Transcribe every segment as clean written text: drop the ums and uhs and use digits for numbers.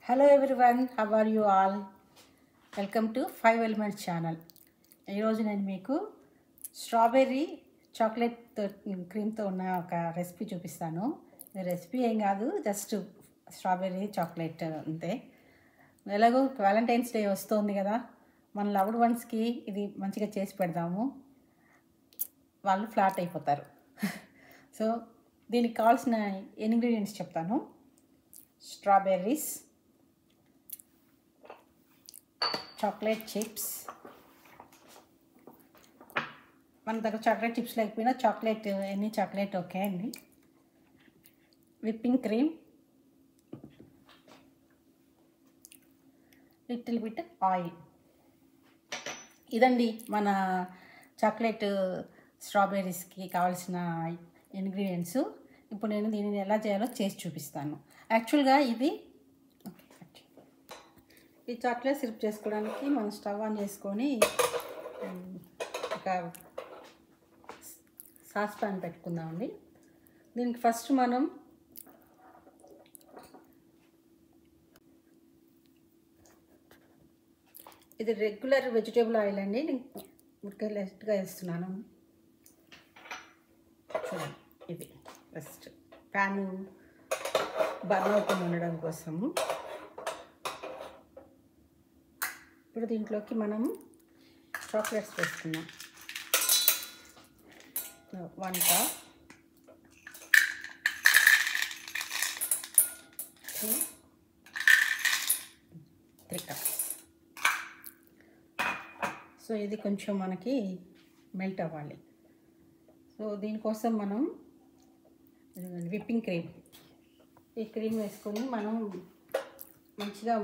Hello everyone, how are you all? Welcome to 5 Elements channel. ఈరోజు నేను మీకు strawberry chocolate క్రీమ్తో ఉన్న ఒక రెసిపీ చూపిస్తాను. ఈ రెసిపీ ఏం కాదు, జస్ట్ స్ట్రాబెర్రీ చాక్లెట్ అంతే. ఎలాగో వ్యాలంటైన్స్ డే వస్తుంది కదా, మన లవ్డ్ వన్స్కి ఇది మంచిగా చేసి పెడదాము, వాళ్ళు ఫ్లాట్ అయిపోతారు. సో దీనికి కావాల్సిన ఇంగ్రీడియంట్స్ చెప్తాను. స్ట్రాబెర్రీస్, చాక్లెట్ చిప్స్, మన దగ్గర చాక్లెట్ చిప్స్ లేకపోయినా చాక్లెట్ ఎనీ చాక్లెట్ ఓకే అండి, whipping cream, little bit oil. ఇదండి మన చాక్లెట్ స్ట్రాబెర్రీస్కి కావాల్సిన ఇంగ్రీడియంట్స్. ఇప్పుడు నేను దీనిని ఎలా చేయాలో చేసి చూపిస్తాను. యాక్చువల్గా ఈ చాక్లెట్ సిరప్ చేసుకోవడానికి మనం స్టవ్ ఆన్ చేసుకొని ఒక సాస్ పాన్ పెట్టుకుందామండి. దీనికి ఫస్ట్ మనం ఇది రెగ్యులర్ వెజిటేబుల్ ఆయిల్ అండి, నేను ఉడక లైట్గా వేస్తున్నాను. చూడండి, ఇది ఫస్ట్ ప్యాన్ బర్న్ అవుతుంది ఉండడం కోసము. ఇప్పుడు దీంట్లోకి మనం చాక్లెట్స్ వేసుకున్నాం. 1 కప్, 3 కప్స్. సో ఇది కొంచెం మనకి మెల్ట్ అవ్వాలి. సో దీనికోసం మనం విప్పింగ్ క్రీమ్, ఈ క్రీమ్ వేసుకొని మనం మంచిగా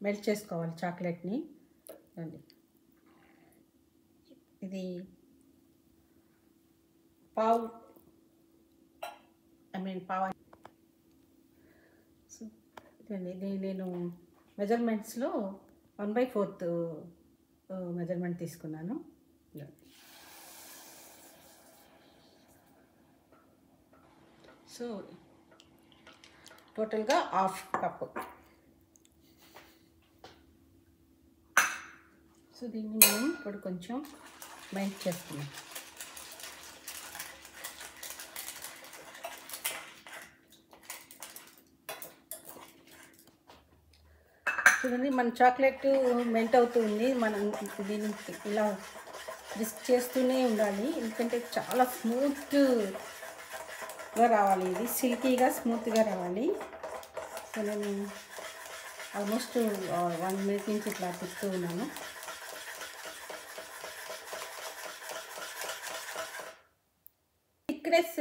మెల్ట్ చేసుకోవాలి చాక్లెట్ని. ఇది పావు సో ఇది నేను మెజర్మెంట్స్లో 1/4 మెజర్మెంట్ తీసుకున్నాను. సో టోటల్గా 1/2 కప్పు. సో దీన్ని మనం ఇప్పుడు కొంచెం మెల్ట్ చేసుకున్నాం. చూడండి, మన చాక్లెట్ మెల్ట్ అవుతుంది. మనం దీన్ని ఇలా విస్క్ చేస్తూనే ఉండాలి, ఎందుకంటే చాలా స్మూత్గా రావాలి, ఇది సిల్కీగా స్మూత్గా రావాలి. సో నేను ఆల్మోస్ట్ 1 మినిట్ నుంచి ఇట్లా తిప్పుతూ ఉన్నాను. థిక్నెస్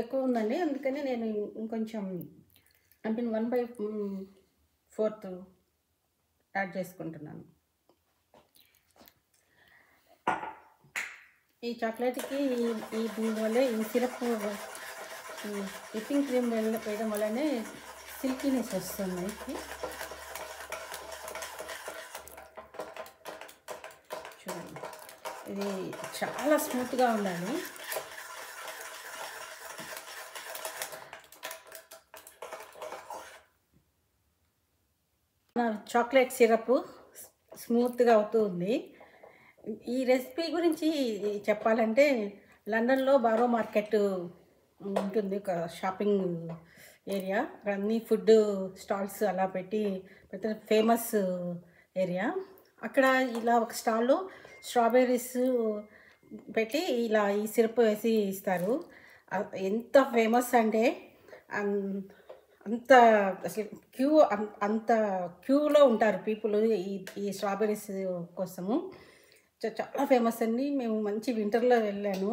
ఎక్కువ ఉందండి, అందుకని నేను ఇంకొంచెం 1/4 యాడ్ చేసుకుంటున్నాను. ఈ చాక్లెట్కి దీనివల్లే ఈ సిరప్ విప్పింగ్ క్రీమ్ వేయడం వల్లనే సిల్కీనెస్ వస్తుంది. చూడండి, ఇది చాలా స్మూత్గా ఉండాలి. చాక్లెట్ సిరప్ స్మూత్గా అవుతుంది. ఈ రెసిపీ గురించి చెప్పాలంటే, లండన్లో బారో మార్కెట్ ఉంటుంది, ఒక షాపింగ్ ఏరియా. అన్ని ఫుడ్ స్టాల్స్ అలా పెట్టి ఫేమస్ ఏరియా. అక్కడ ఇలా ఒక స్టాల్లో స్ట్రాబెర్రీస్ పెట్టి ఇలా ఈ సిరప్ వేసి ఇస్తారు. ఎంత ఫేమస్ అంటే అంత అసలు అంత క్యూలో ఉంటారు పీపుల్ ఈ స్ట్రాబెర్రీస్ కోసము. చాలా ఫేమస్ అండి. మేము మంచి వింటర్లో వెళ్ళాను.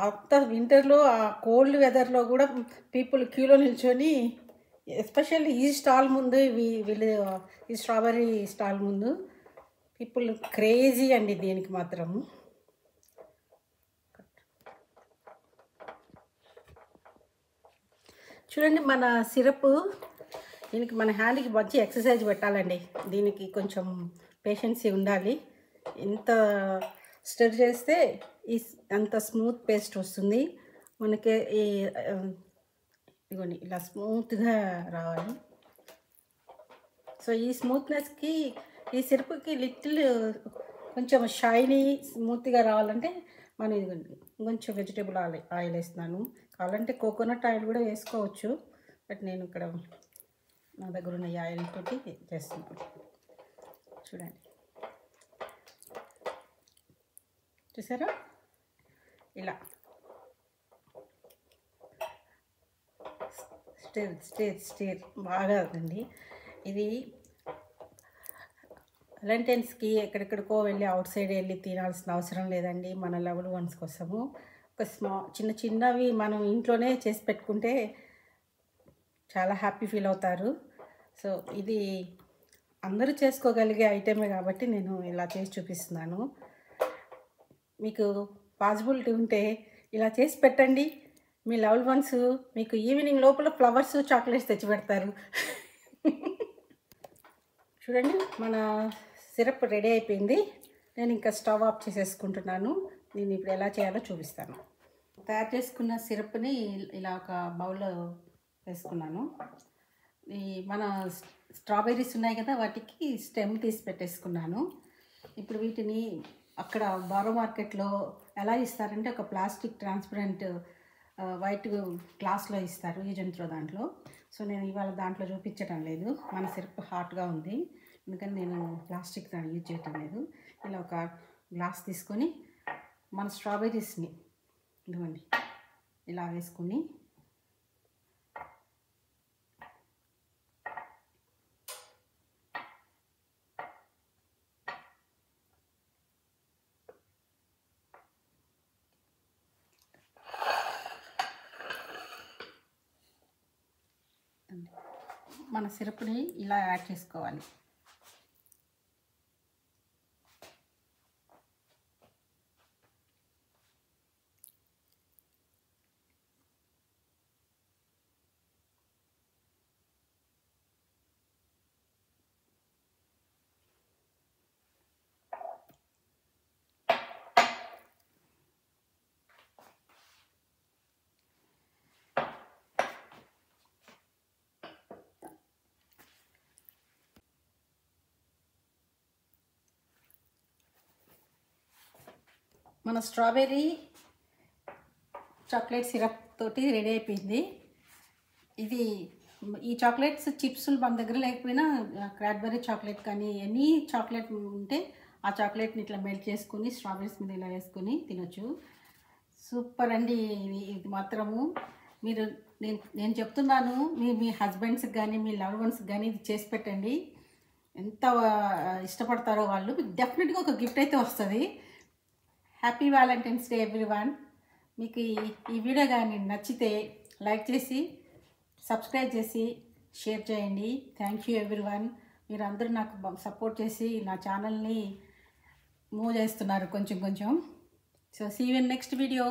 అంత వింటర్లో ఆ కోల్డ్ వెదర్లో కూడా పీపుల్ క్యూలో నిల్చొని, ఎస్పెషల్లీ ఈ స్టాల్ ముందు ఈ స్ట్రాబెర్రీ స్టాల్ ముందు పీపుల్ క్రేజీ అండి దీనికి మాత్రము. చూడండి, మన సిరప్ దీనికి మన హ్యాండ్కి మంచి ఎక్సర్సైజ్ పెట్టాలండి. దీనికి కొంచెం పేషెన్సీ ఉండాలి. ఎంత స్టిర్ చేస్తే అంత స్మూత్ పేస్ట్ వస్తుంది మనకి. ఇదిగోండి, ఇలా స్మూత్గా రావాలి. సో ఈ స్మూత్నెస్కి ఈ సిరప్కి లిటిల్ కొంచెం షైనీ స్మూత్గా రావాలంటే మనం ఇదిగోండి కొంచెం వెజిటేబుల్ ఆయిల్ వేస్తున్నాను. కావాలంటే కోకోనట్ ఆయిల్ కూడా వేసుకోవచ్చు, బట్ నేను ఇక్కడ నా దగ్గర ఉన్న ఈ ఆయిల్ తోటి చేస్తున్నాను. చూడండి, చూసారా? ఇలా స్టీర్ బాగా అండి. ఇది వాలంటైన్స్కి ఎక్కడెక్కడికో వెళ్ళి అవుట్ సైడ్ వెళ్ళి తినాల్సిన అవసరం లేదండి. మన లవ్డ్ వన్స్ కోసము ఒక చిన్న చిన్నవి మనం ఇంట్లోనే చేసి పెట్టుకుంటే చాలా హ్యాపీ ఫీల్ అవుతారు. సో ఇది అందరూ చేసుకోగలిగే ఐటమే కాబట్టి నేను ఇలా చేసి చూపిస్తున్నాను. మీకు పాసిబిలిటీ ఉంటే ఇలా చేసి పెట్టండి. మీ లవ్డ్ వన్స్ మీకు ఈవినింగ్ లోపల ఫ్లవర్స్ చాక్లెట్స్ తెచ్చి పెడతారు. చూడండి, మన సిరప్ రెడీ అయిపోయింది. నేను ఇంకా స్టవ్ ఆఫ్ చేసేసుకుంటున్నాను. నేను ఇప్పుడు ఎలా చేయాలో చూపిస్తాను. తయారు చేసుకున్న సిరప్ని ఇలా ఒక బౌల్లో వేసుకున్నాను. ఈ మన స్ట్రాబెర్రీస్ ఉన్నాయి కదా, వాటికి స్టెమ్ తీసి పెట్టేసుకున్నాను. ఇప్పుడు వీటిని అక్కడ బారో మార్కెట్లో ఎలా ఇస్తారంటే ఒక ప్లాస్టిక్ ట్రాన్స్పరెంట్ వైట్ గ్లాస్లో ఇస్తారు, ఈ జంతులో దాంట్లో. సో నేను ఇవాళ దాంట్లో చూపించడం లేదు, మన సిరప్ హాట్గా ఉంది, అందుకని నేను ప్లాస్టిక్ దాన్ని యూజ్ చేయటం లేదు. ఇలా ఒక గ్లాస్ తీసుకొని మన స్ట్రాబెర్రీస్ని ఇదిగోండి ఇలా వేసుకొని మన సిరప్ని ఇలా యాడ్ చేసుకోవాలి. మన స్ట్రాబెర్రీ చాక్లెట్ సిరప్ తోటి రెడీ అయిపోయింది. ఇది ఈ చాక్లెట్స్ చిప్స్ మన దగ్గర లేకపోయినా క్రాడ్బెర్రీ చాక్లెట్ కానీ ఎనీ చాక్లెట్ ఉంటే ఆ చాక్లెట్ని ఇట్లా మెల్ట్ చేసుకుని స్ట్రాబెర్రీస్ మీద ఇలా వేసుకొని తినొచ్చు. సూపర్ అండి. ఇది మాత్రము మీరు నేను చెప్తున్నాను, మీ హస్బెండ్స్కి కానీ మీ లవ్డ్ వన్స్కి కానీ ఇది చేసి పెట్టండి. ఎంత ఇష్టపడతారో వాళ్ళు. డెఫినెట్గా ఒక గిఫ్ట్ అయితే వస్తుంది. Happy Valentine's day everyone. మీకు ఈ వీడియో కానీ నచ్చితే లైక్ చేసి సబ్స్క్రైబ్ చేసి షేర్ చేయండి. Thank you everyone. మీరు అందరూ నాకు సపోర్ట్ చేసి నా ఛానల్ని మూవ్ చేస్తున్నారు కొంచెం. So see you in next video.